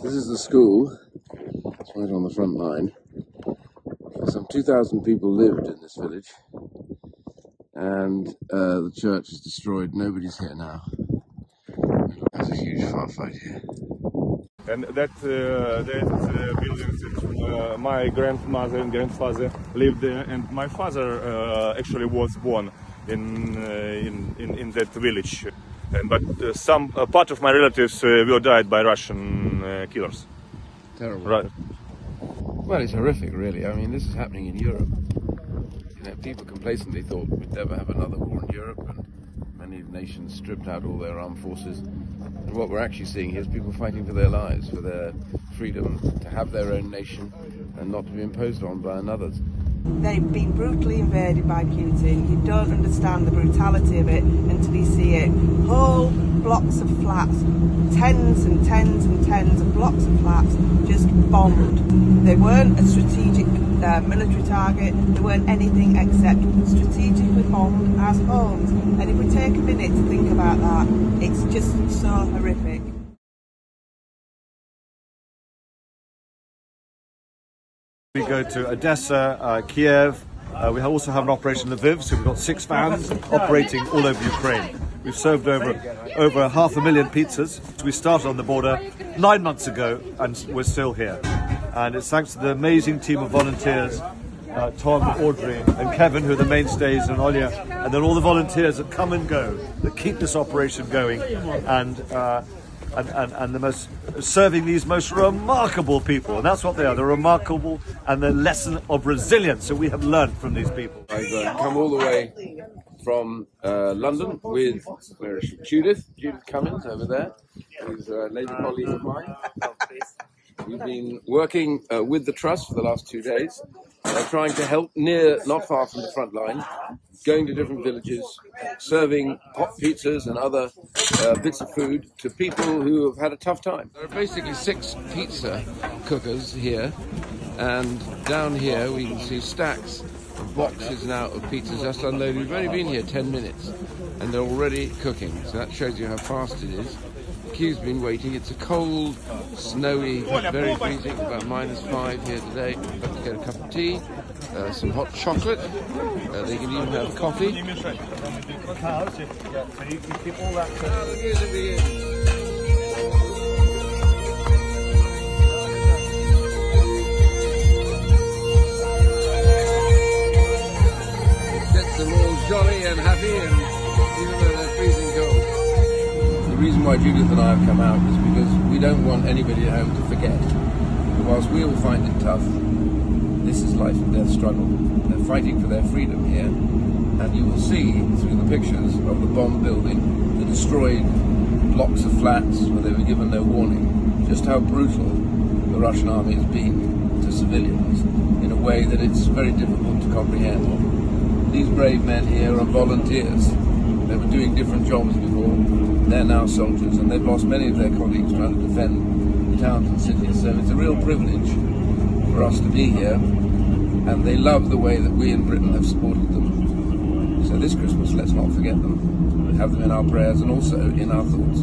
This is the school. It's right on the front line. Some 2,000 people lived in this village, and the church is destroyed. Nobody's here now. There's a huge firefight here. And that building, my grandmother and grandfather lived there, and my father actually was born in that village. But some part of my relatives were died by Russian killers. Terrible. Right. Well, it's horrific, really. I mean, this is happening in Europe. You know, people complacently thought we'd never have another war in Europe, and many nations stripped out all their armed forces. And what we're actually seeing here is people fighting for their lives, for their freedom to have their own nation and not to be imposed on by another's. They've been brutally invaded by Putin. You don't understand the brutality of it until you see it. Whole blocks of flats, tens and tens and tens of blocks of flats just bombed. They weren't a strategic military target, they weren't anything except strategically bombed as homes. And if we take a minute to think about that, it's just so horrific. We go to Odessa, Kiev. We also have an operation in Lviv, so we've got 6 vans operating all over Ukraine. We've served over 500,000 pizzas. We started on the border 9 months ago, and we're still here. And it's thanks to the amazing team of volunteers, Tom, Audrey, and Kevin, who are the mainstays, and Olya, and then all the volunteers that come and go, that keep this operation going, and the most serving these most remarkable people, and that's what they are. They're remarkable, and the lesson of resilience that we have learned from these people. I've come all the way from London with Judith Cummins over there, who's a lady colleague of mine. We've been working with the Trust for the last 2 days, trying to help not far from the front line, going to different villages, serving hot pizzas and other bits of food to people who have had a tough time. There are basically 6 pizza cookers here, and down here we can see stacks of boxes now of pizzas just unloaded. We've only been here 10 minutes and they're already cooking, so that shows you how fast it is. The queue's been waiting. It's a cold, snowy, very freezing, about -5 here today. Got to get a cup of tea, some hot chocolate. They can even have coffee. Gets them all jolly and happy, and even though they're freezing cold. The reason why Judith and I have come out is because we don't want anybody at home to forget. Whilst we all find it tough, this is life and death struggle. They're fighting for their freedom here, and you will see through the pictures of the bomb building, the destroyed blocks of flats where they were given no warning, just how brutal the Russian army has been to civilians in a way that it's very difficult to comprehend. These brave men here are volunteers. They were doing different jobs before. They're now soldiers, and they've lost many of their colleagues trying to defend towns and cities. So it's a real privilege for us to be here, and they love the way that we in Britain have supported them. So this Christmas, let's not forget them. We have them in our prayers and also in our thoughts.